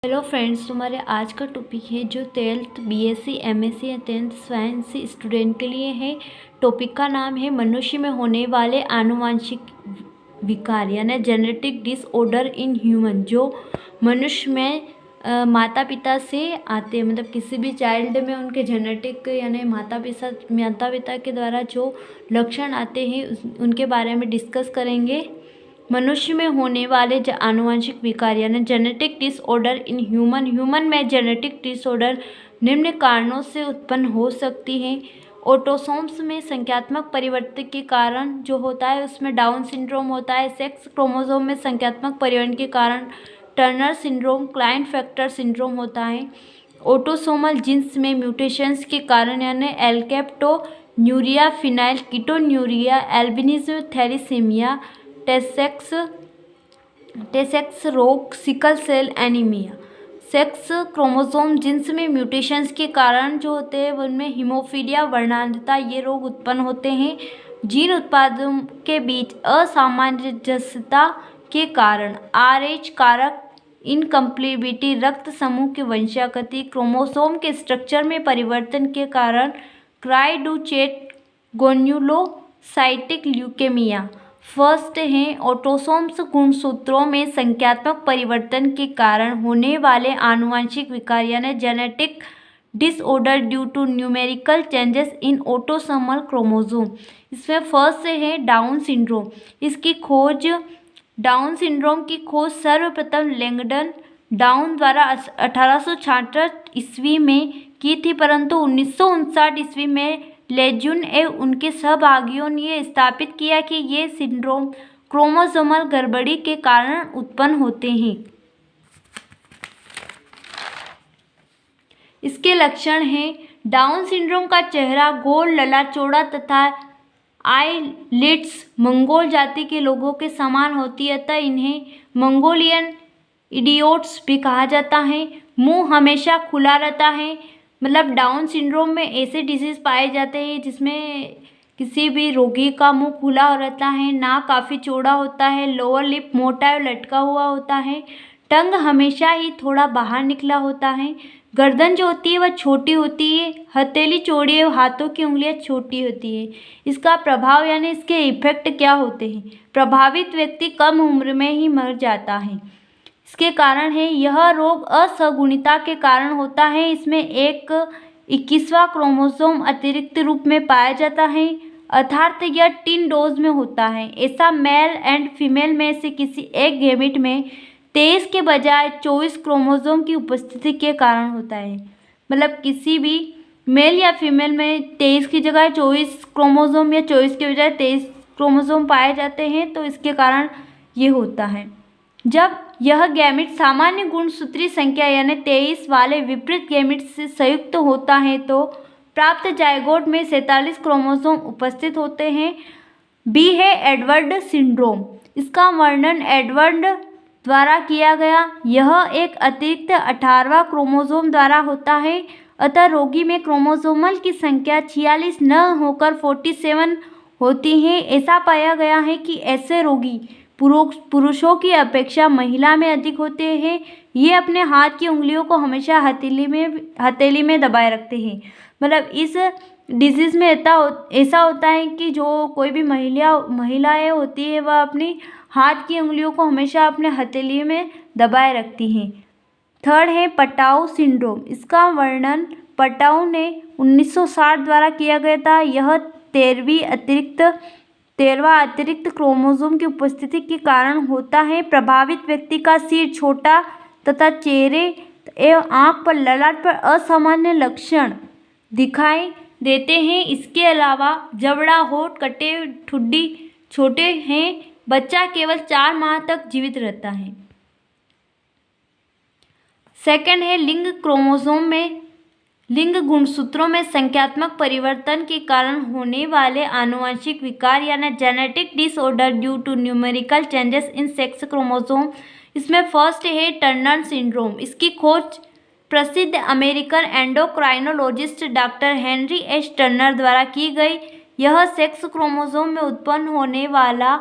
Hello friends, तुम्हारे आज का टॉपिक है जो 12th बीएससी एमएससी या 10th साइंस स्टूडेंट के लिए है। टॉपिक का नाम है मनुष्य में होने वाले आनुवांशिक विकार यानी जेनेटिक डिसऑर्डर इन ह्यूमन। जो मनुष्य में माता पिता से आते हैं, मतलब किसी भी चाइल्ड में उनके जेनेटिक यानी माता पिता के द्वारा जो लक्षण आते हैं उनके बारे में डिस्कस करेंगे। मनुष्य में होने वाले आनुवंशिक विकार यानी जेनेटिक डिसऑर्डर इन ह्यूमन में जेनेटिक डिसऑर्डर निम्न कारणों से उत्पन्न हो सकती हैं। ऑटोसोम्स में संख्यात्मक परिवर्तन के कारण जो होता है उसमें डाउन सिंड्रोम होता है। सेक्स क्रोमोसोम में संख्यात्मक परिवर्तन के कारण टर्नर सिंड्रोम, क्लाइनफेल्टर सिंड्रोम होता है। ऑटोसोमल जीन्स में म्यूटेशंस के कारण यानी alkaptonuria, phenylketonuria, albinism, thalassaemia, Tay Sachs रोग, sickle cell anaemia. Sex chromosome genes में म्यूटेशंस के कारण जो होते हैं उनमें हीमोफीलिया, वर्णांधता ये रोग उत्पन्न होते हैं। जीन उत्पादों के बीच असामंजस्यता के कारण RH कारक, इनकम्प्लेबिलिटी, रक्त समूह की वंशागति, क्रोमोसोम के स्ट्रक्चर में परिवर्तन के कारण क्राइडोचेट गोन्युलोसाइटिक ल्यूकेमिया। फर्स्ट है ऑटोसोम्स गुणसूत्रों में संख्यात्मक परिवर्तन के कारण होने वाले आनुवंशिक विकार यानी genetic disorder due to numerical changes in autosomal chromosome. इसमें फर्स्ट है डाउन सिंड्रोम। डाउन सिंड्रोम की खोज सर्वप्रथम लैंगडन डाउन द्वारा 1866 ईस्वी में की थी, परंतु 1959 ईस्वी में लेज्यून एवं उनके सहभागियों ने यह स्थापित किया कि ये सिंड्रोम क्रोमोसोमल गड़बड़ी के कारण उत्पन्न होते हैं। इसके लक्षण हैं डाउन सिंड्रोम का चेहरा गोल, लला चौड़ा तथा आईलिड्स मंगोल जाति के लोगों के समान होती है, अतः इन्हें मंगोलियन इडियोट्स भी कहा जाता है। मुंह हमेशा खुला रहता है, मतलब डाउन सिंड्रोम में ऐसे डिजीज़ पाए जाते हैं जिसमें किसी भी रोगी का मुंह खुला रहता है। नाक काफ़ी चौड़ा होता है, लोअर लिप मोटा और लटका हुआ होता है, टंग हमेशा ही थोड़ा बाहर निकला होता है, गर्दन जो होती है वह छोटी होती है, हथेली चौड़ी है, हाथों की उंगलियां छोटी होती है। इसका प्रभाव यानी इसके इफेक्ट क्या होते हैं? प्रभावित व्यक्ति कम उम्र में ही मर जाता है। इसके कारण है यह रोग असगुणिता के कारण होता है। इसमें एक 21वां क्रोमोसोम अतिरिक्त रूप में पाया जाता है, अर्थात यह टिन डोज में होता है। ऐसा मेल एंड फीमेल में से किसी एक गैमेट में 23 के बजाय 24 क्रोमोसोम की उपस्थिति के कारण होता है। मतलब किसी भी मेल या फीमेल में 23 की जगह 24 क्रोमोसोम या 24 के बजाय 23 क्रोमोसोम पाए जाते हैं, तो इसके कारण ये होता है। जब यह गैमेट सामान्य गुणसूत्री संख्या यानी 23 वाले विपरीत गैमेट से संयुक्त होता है तो प्राप्त जायगोट में 47 क्रोमोसोम उपस्थित होते हैं। बी है एडवर्ड सिंड्रोम। इसका वर्णन एडवर्ड द्वारा किया गया। यह एक अतिरिक्त 18वां क्रोमोसोम द्वारा होता है, अतः रोगी में क्रोमोसोमल की संख्या 46 न होकर 47 होती है। ऐसा पाया गया है कि ऐसे रोगी पुरुषों की अपेक्षा महिला में अधिक होते हैं। ये अपने हाथ की उंगलियों को हमेशा हथेली में दबाए रखते हैं। मतलब इस डिजीज़ में ऐसा होता है कि जो कोई भी महिलाएं होती है वह अपनी हाथ की उंगलियों को हमेशा अपने हथेली में दबाए रखती हैं। थर्ड है पटाऊ सिंड्रोम। इसका वर्णन पटाऊ ने 1960 द्वारा किया गया था। यह 13वां अतिरिक्त क्रोमोसोम की उपस्थिति के कारण होता है। प्रभावित व्यक्ति का सिर छोटा तथा चेहरे एवं आंख पर ललाट पर असामान्य लक्षण दिखाई देते हैं। इसके अलावा जबड़ा, होठ, कटे, ठुड्डी छोटे हैं। बच्चा केवल 4 माह तक जीवित रहता है। सेकंड है लिंग गुणसूत्रों में संख्यात्मक परिवर्तन के कारण होने वाले आनुवंशिक विकार यानी genetic disorder due to numerical changes in sex chromosome. इसमें फर्स्ट है टर्नर सिंड्रोम। इसकी खोज प्रसिद्ध American endocrinologist doctor Henry H Turner द्वारा की गई। यह सेक्स क्रोमोसोम में उत्पन्न होने वाला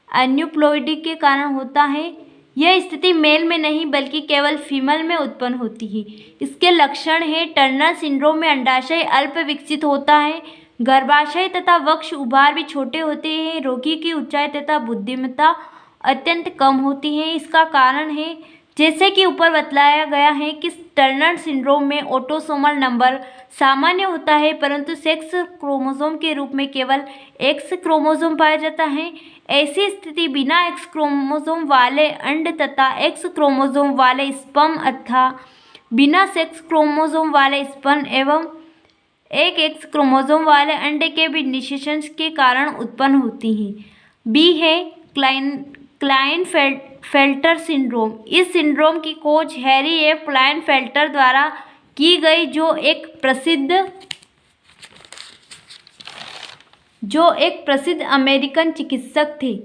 एन्यूप्लॉइडी के कारण होता है। यह स्थिति मेल में नहीं बल्कि केवल फीमेल में उत्पन्न होती है। इसके लक्षण है टर्नर सिंड्रोम में अंडाशय अल्प विकसित होता है, गर्भाशय तथा वक्ष उभार भी छोटे होते हैं, रोगी की ऊंचाई तथा बुद्धिमत्ता अत्यंत कम होती है। इसका कारण है जैसे कि ऊपर बतलाया गया है कि टर्नर सिंड्रोम में ऑटोसोमल नंबर सामान्य होता है परंतु सेक्स क्रोमोसोम के रूप में केवल एक्स क्रोमोसोम पाया जाता है। ऐसी स्थिति बिना एक्स क्रोमोसोम वाले अंड तथा एक्स क्रोमोसोम वाले स्पर्म अथवा बिना सेक्स क्रोमोसोम वाले स्पर्म एवं एक एक्स क्रोमोसोम वाले अंडे के भी निषेचन के कारण उत्पन्न होती है। बी है क्लाइनफेल्टर सिंड्रोम। इस सिंड्रोम की खोज हैरी एफ क्लाइनफेल्टर द्वारा की गई जो एक प्रसिद्ध अमेरिकन चिकित्सक थे।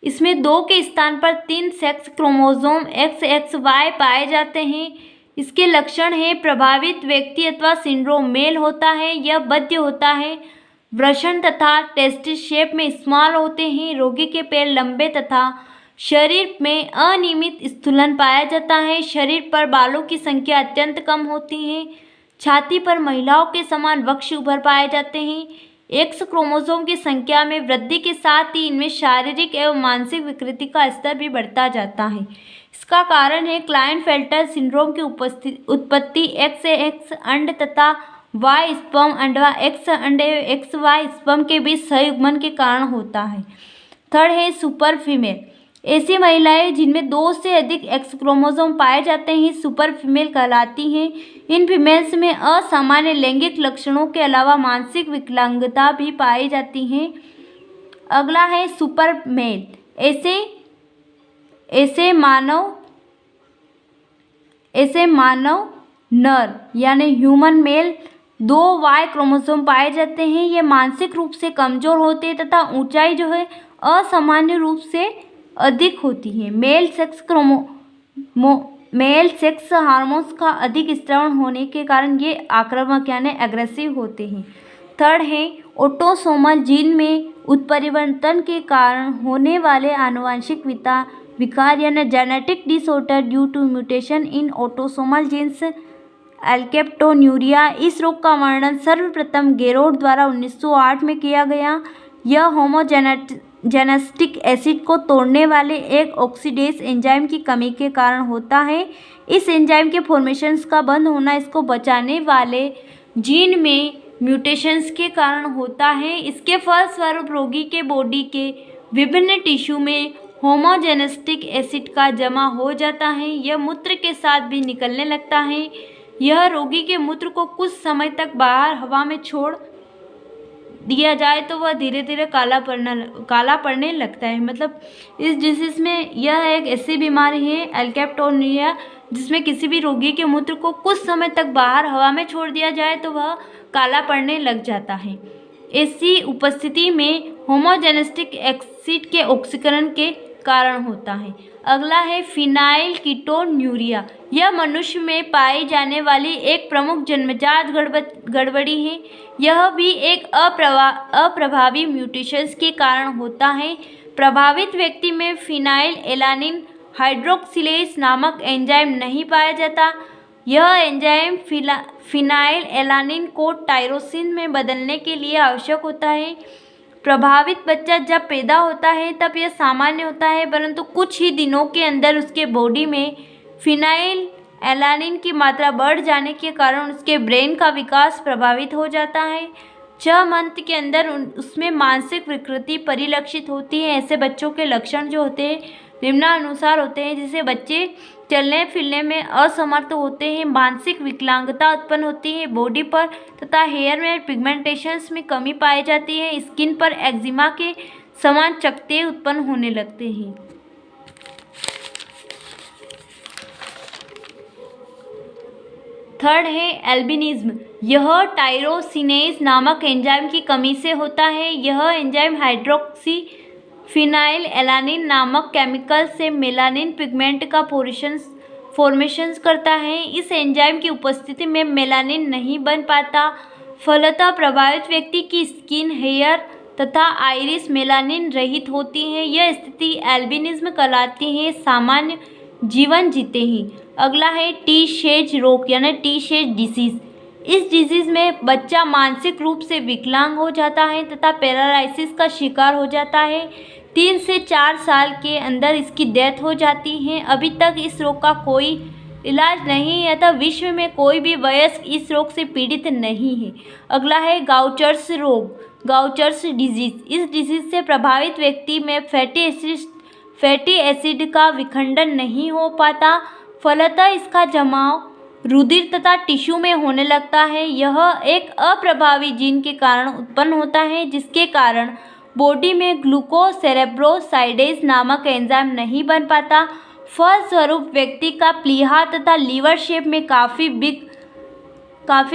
इसमें 2 के स्थान पर 3 सेक्स क्रोमोसोम XXY पाए जाते हैं। इसके लक्षण हैं प्रभावित व्यक्ति अथवा सिंड्रोम मेल होता है, यह बद्ध होता है, वृषण तथा टेस्टिस शेप में स्मॉल होते हैं, रोगी के पैर लंबे तथा शरीर में अनियमित स्थूलन पाया जाता है, शरीर पर बालों की संख्या अत्यंत कम होती है, छाती पर महिलाओं के समान वक्ष उभर पाए जाते हैं, एक्स क्रोमोसोम की संख्या में वृद्धि के साथ ही इनमें शारीरिक एवं मानसिक विकृति का स्तर भी बढ़ता जाता है। इसका कारण है क्लाइनफेल्टर सिंड्रोम की उत्पत्ति XX अंड तथा Y स्पर्म अंडवा X अंड XY स्पर्म के बीच संयुग्मन के कारण होता है। थर्ड है सुपर फीमेल। ऐसी महिलाएं जिनमें 2 से अधिक एक्स क्रोमोसोम पाए जाते हैं सुपर फीमेल कहलाती हैं। इन फीमेल्स में असामान्य लैंगिक लक्षणों के अलावा मानसिक विकलांगता भी पाई जाती है। अगला है सुपर मेल। ऐसे मानव नर यानी ह्यूमन मेल 2 Y क्रोमोसोम पाए जाते हैं। ये मानसिक रूप से कमजोर होते हैं तथा ऊंचाई जो है असामान्य रूप से अधिक होती है। मेल सेक्स हार्मोन्स का अधिक स्राव होने के कारण ये आक्रामक यानी एग्रेसिव होते हैं। थर्ड है ऑटोसोमल जीन में उत्परिवर्तन के कारण होने वाले आनुवंशिक विकार यानी genetic disorder due to mutation in autosomal genes alkaptonuria. इस रोग का वर्णन सर्वप्रथम गेरोड द्वारा 1908 में किया गया। यह होमोजेनेस्टिक एसिड को तोड़ने वाले एक ऑक्सीडेज एंजाइम की कमी के कारण होता है। इस एंजाइम के फॉर्मेशंस का बंद होना इसको बचाने वाले जीन में म्यूटेशंस के कारण होता है। इसके फलस्वरूप रोगी के बॉडी के विभिन्न टिश्यू में होमोजेनेस्टिक एसिड का जमा हो जाता है। यह मूत्र के साथ भी निकलने लगता है। यह रोगी के मूत्र को कुछ समय तक बाहर हवा में छोड़ दिया जाए तो वह धीरे धीरे काला पड़ने लगता है। मतलब इस डिसीज में यह एक ऐसी बीमारी है एल्केप्टोन्यूरिया जिसमें किसी भी रोगी के मूत्र को कुछ समय तक बाहर हवा में छोड़ दिया जाए तो वह काला पड़ने लग जाता है। ऐसी उपस्थिति में होमोजेनेस्टिक एसिड के ऑक्सीकरण के कारण होता है। अगला है फिनाइल कीटोन्यूरिया। यह मनुष्य में पाई जाने वाली एक प्रमुख जन्मजात गड़बड़ी है। यह भी एक अप्रभावी म्यूटेशंस के कारण होता है। प्रभावित व्यक्ति में फिनाइल एलानिन हाइड्रोक्सिलेज नामक एंजाइम नहीं पाया जाता। यह एंजाइम फिनाइल एलानिन को टायरोसिन में बदलने के लिए आवश्यक होता है। प्रभावित बच्चा जब पैदा होता है तब यह सामान्य होता है परंतु कुछ ही दिनों के अंदर उसके बॉडी में फिनाइल एलानिन की मात्रा बढ़ जाने के कारण उसके ब्रेन का विकास प्रभावित हो जाता है। 6 मंथ के अंदर उसमें मानसिक विकृति परिलक्षित होती है। ऐसे बच्चों के लक्षण जो होते हैं निम्नानुसार होते हैं, जिसे बच्चे चलने फिरने में असमर्थ होते हैं, मानसिक विकलांगता उत्पन्न होती है, बॉडी पर तथा हेयर में पिगमेंटेशंस में कमी पाई जाती है, स्किन पर एक्जिमा के समान चकत्ते उत्पन्न होने लगते हैं। थर्ड है एल्बिनिज्म। यह टायरोसिनेज नामक एंजाइम की कमी से होता है। यह एंजाइम हाइड्रोक्सी फिनाइल एलानिन नामक केमिकल से मेलानिन पिगमेंट का फॉर्मेशन करता है। इस एंजाइम की उपस्थिति में मेलानिन नहीं बन पाता। फलतः प्रभावित व्यक्ति की स्किन, हेयर तथा आइरिस मेलानिन रहित होती हैं। यह स्थिति एल्बिनिज्म कहलाती है। सामान्य जीवन जीते हैं। अगला है टी शेज रोग यानी टी शेज डिसीज। इस डिजीज में बच्चा मानसिक रूप से विकलांग हो जाता है तथा पैरालिसिस का शिकार हो जाता है। 3 से 4 साल के अंदर इसकी डेथ हो जाती है। अभी तक इस रोग का कोई इलाज नहीं है तथा विश्व में कोई भी वयस्क इस रोग से पीड़ित नहीं है। अगला है गाउचर्स रोग, गाउचर्स डिजीज। इस डिजीज से प्रभावित व्यक्ति में फैटी एसिड का विखंडन नहीं हो पाता, फलतः इसका जमाव रुधिर तथा टिश्यू में होने लगता है। यह एक अप्रभावी जीन के कारण उत्पन्न होता है, जिसके कारण बॉडी में ग्लूकोसेरेब्रोसाइडेज नामक एंजाइम नहीं बन पाता। फलस्वरूप व्यक्ति का प्लीहा तथा लीवर शेप में काफ़ी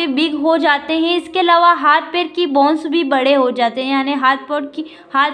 बिग हो जाते हैं। इसके अलावा हाथ पैर की बोन्स भी बड़े हो जाते हैं, यानी हाथ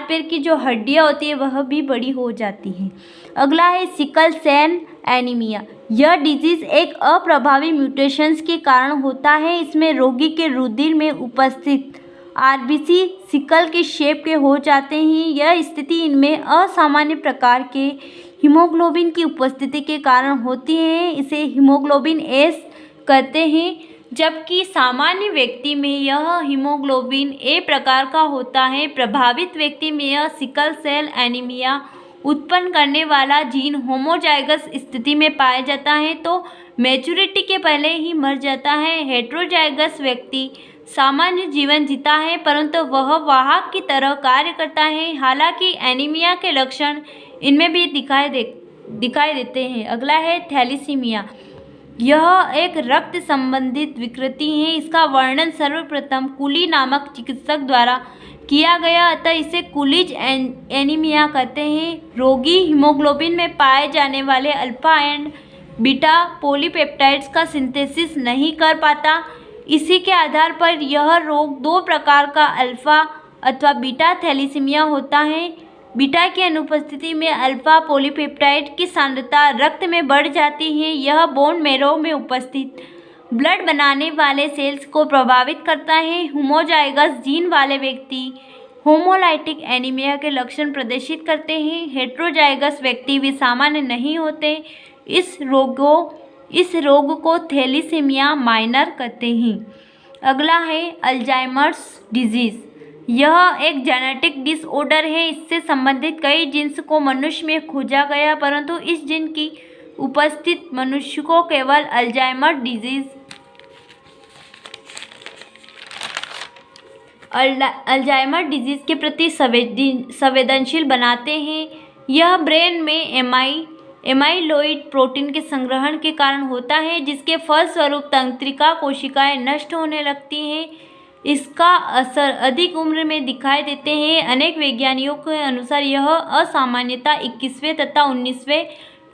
पैर की जो हड्डियां होती है वह भी बड़ी हो जाती हैं। अगला है सिकल सेल एनीमिया। यह डिजीज़ एक अप्रभावी म्यूटेशंस के कारण होता है। इसमें रोगी के रुधिर में उपस्थित आरबीसी सिकल के शेप के हो जाते हैं। यह स्थिति इनमें असामान्य प्रकार के हीमोग्लोबिन की उपस्थिति के कारण होती है। इसे हीमोग्लोबिन एस कहते हैं, जबकि सामान्य व्यक्ति में यह हीमोग्लोबिन ए प्रकार का होता है। प्रभावित व्यक्ति में यह सिकल सेल एनीमिया उत्पन्न करने वाला जीन होमोजाइगस स्थिति में पाया जाता है तो मैच्योरिटी के पहले ही मर जाता है। हेट्रोजाइगस व्यक्ति सामान्य जीवन जीता है, परंतु वह वाहक की तरह कार्य करता है। हालांकि एनीमिया के लक्षण इनमें भी दिखाई देते हैं। अगला है थैलीसीमिया। यह एक रक्त संबंधित विकृति है। इसका वर्णन सर्वप्रथम कुली नामक चिकित्सक द्वारा किया गया, अतः इसे कुलिज एनीमिया कहते हैं। रोगी हीमोग्लोबिन में पाए जाने वाले अल्फा एंड बीटा पॉलीपेप्टाइड्स का सिंथेसिस नहीं कर पाता। इसी के आधार पर यह रोग 2 प्रकार का अल्फा अथवा बीटा थैलीसीमिया होता है। बीटा की अनुपस्थिति में अल्फा पॉलीपेप्टाइड की सांद्रता रक्त में बढ़ जाती है। यह बोन मैरो में उपस्थित ब्लड बनाने वाले सेल्स को प्रभावित करता है। होमोजाइगस जीन वाले व्यक्ति होमोलाइटिक एनीमिया के लक्षण प्रदर्शित करते हैं। हेट्रोजाइगस व्यक्ति भी सामान्य नहीं होते। इस रोग को थैलीसीमिया माइनर कहते हैं। अगला है अल्जाइमर्स डिजीज। यह एक जेनेटिक डिसऑर्डर है। इससे संबंधित कई जीन्स को मनुष्य में खोजा गया, परंतु इस जीन की उपस्थित मनुष्य को केवल अल्जाइमर डिजीज के प्रति संवेदनशील बनाते हैं। यह ब्रेन में एमाइलोइड प्रोटीन के संग्रहण के कारण होता है, जिसके फलस्वरूप तंत्रिका कोशिकाएं नष्ट होने लगती हैं। इसका असर अधिक उम्र में दिखाई देते हैं। अनेक वैज्ञानिकों के अनुसार यह असामान्यता 21वें तथा 19वें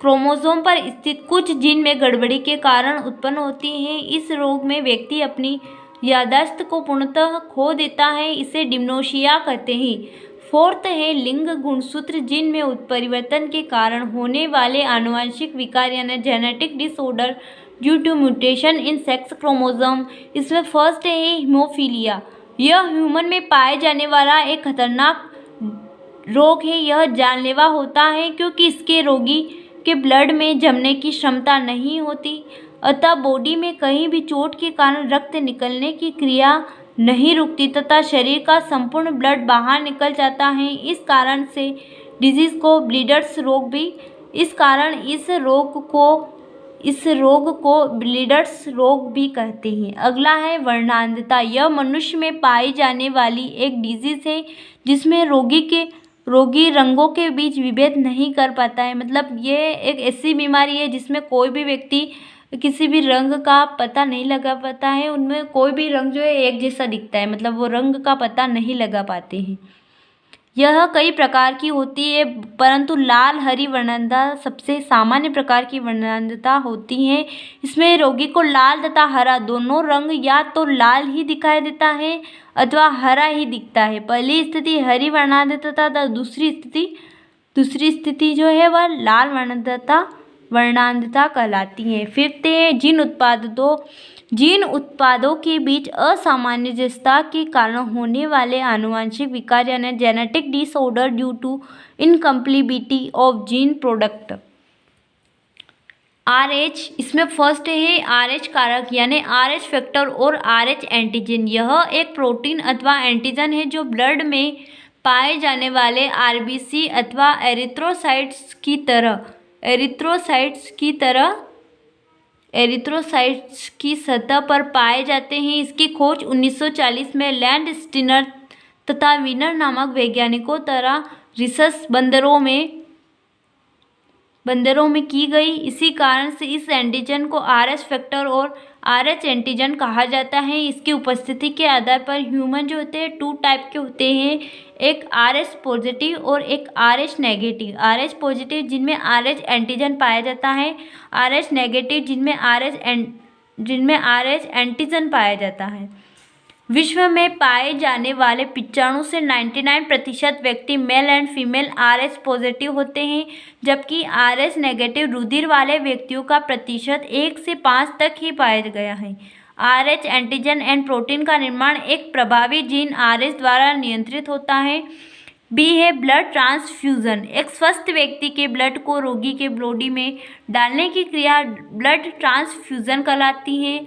क्रोमोसोम पर स्थित कुछ जीन में गड़बड़ी के कारण उत्पन्न होती है। इस रोग में व्यक्ति अपनी याददाश्त को पूर्णतः खो देता है। इसे डिमेंशिया कहते हैं। 4th है लिंग गुणसूत्र। जीन में उत्परिवर्तन के कारण होने वाले आनुवंशिक विकार यानी genetic disorder due to mutation in sex chromosome. इसमें फर्स्ट है हीमोफीलिया। यह ह्यूमन में पाए जाने वाला एक खतरनाक रोग है। यह जानलेवा होता है क्योंकि इसके रोगी के ब्लड में जमने की क्षमता नहीं होती, अतः बॉडी में कहीं भी चोट के कारण रक्त निकलने की क्रिया नहीं रुकती तथा शरीर का संपूर्ण ब्लड बाहर निकल जाता है। इस कारण से डिजीज को ब्लीडर्स रोग भी इस रोग को ब्लीडर्स रोग भी कहते हैं। अगला है वर्णांधता। यह मनुष्य में पाई जाने वाली एक डिजीज है जिसमें रोगी रंगों के बीच विभेद नहीं कर पाता है। मतलब ये एक ऐसी बीमारी है जिसमें कोई भी व्यक्ति किसी भी रंग का पता नहीं लगा पाता है। उनमें कोई भी रंग जो है एक जैसा दिखता है, मतलब वो रंग का पता नहीं लगा पाते हैं। यह कई प्रकार की होती है, परंतु लाल हरी वर्णांधता सबसे सामान्य प्रकार की वर्णांधता होती है। इसमें रोगी को लाल तथा हरा दोनों रंग या तो लाल ही दिखाई देता है अथवा हरा ही दिखता है। पहली स्थिति हरी वर्णांधता तथा दूसरी स्थिति जो है वह लाल वर्णांधता वर्णांधता कहलाती है। फिफ्थ है जीन उत्पादों के बीच असामंजस्यता के कारण होने वाले आनुवंशिक विकार यानी genetic disorder due to incompatibility of gene product. RH, इसमें फर्स्ट है RH कारक यानी RH फैक्टर और RH एंटीजन। यह एक प्रोटीन अथवा एंटीजन है जो ब्लड में पाए जाने वाले RBC अथवा एरिथ्रोसाइट्स की सतह पर पाए जाते हैं। इसकी खोज 1940 में लैंड स्टीनर तथा विनर नामक वैज्ञानिकों द्वारा रिसस बंदरों में की गई। इसी कारण से इस एंटीजन को RH फैक्टर और RH एंटीजन कहा जाता है। इसकी उपस्थिति के आधार पर ह्यूमन जो होते हैं 2 टाइप के होते हैं, एक RH पॉजिटिव और एक RH नेगेटिव। RH पॉजिटिव जिनमें RH एंटीजन पाया जाता है, RH नेगेटिव जिनमें RH एंटीजन पाया जाता है। विश्व में पाए जाने वाले 95 से 99% व्यक्ति male and female RH positive होते हैं, जबकि RH नेगेटिव रुधिर वाले व्यक्तियों का प्रतिशत 1 से 5 तक ही पाया गया है। RH एंटीजन एंड प्रोटीन का निर्माण एक प्रभावी जीन RH द्वारा नियंत्रित होता है। B है ब्लड ट्रांसफ्यूजन। एक स्वस्थ व्यक्ति के ब्लड को रोगी के बॉडी में डालने की क्रिया ब्लड ट्रांसफ्यूजन कहलाती है।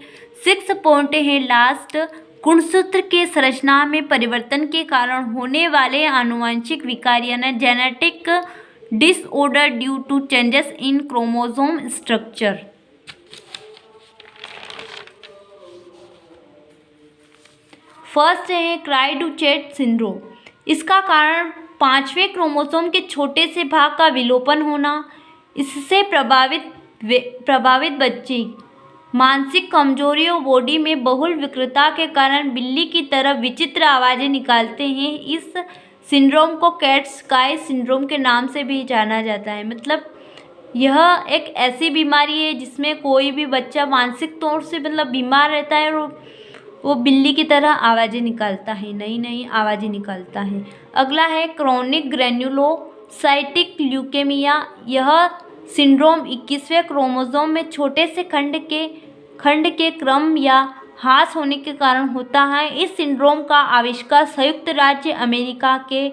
6 पॉइंट है लास्ट, गुणसूत्र के संरचना में परिवर्तन के कारण होने वाले आनुवंशिक विकार यानी genetic disorder due to changes in chromosome structure. First है क्राइडुचेट सिंड्रोम। इसका कारण 5वें क्रोमोसोम के छोटे से भाग का विलोपन होना। इससे प्रभावित बच्चे मानसिक कमजोरी और बॉडी में बहुल विकृतता के कारण बिल्ली की तरह विचित्र आवाज़ें निकालते हैं। इस सिंड्रोम को कैट्स काई सिंड्रोम के नाम से भी जाना जाता है। मतलब यह एक ऐसी बीमारी है जिसमें कोई भी बच्चा मानसिक तौर से बीमार रहता है और वो बिल्ली की तरह आवाज़ें निकालता है, नई आवाज़ें निकालता है। अगला है क्रोनिक ग्रेन्युलोसाइटिक ल्यूकेमिया। यह सिंड्रोम 21वें क्रोमोसोम में छोटे से खंड के क्रम या ह्रास होने के कारण होता है। इस सिंड्रोम का आविष्कार संयुक्त राज्य अमेरिका के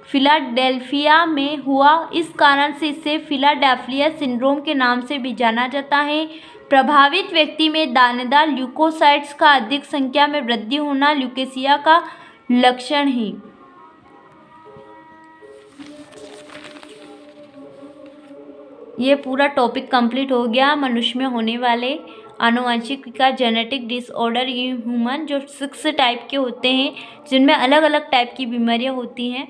फिलाडेल्फिया में हुआ। इस कारण से इसे फिलाडेल्फिया सिंड्रोम के नाम से भी जाना जाता है। प्रभावित व्यक्ति में दानेदार ल्यूकोसाइट्स का अधिक संख्या में वृद्धि होना ल्यूकेमिया का लक्षण है। ये पूरा टॉपिक कंप्लीट हो गया मनुष्य में होने वाले आनुवंशिक विकार जेनेटिक डिसऑर्डर ह्यूमन, जो 6 टाइप के होते हैं जिनमें अलग अलग टाइप की बीमारियां होती हैं।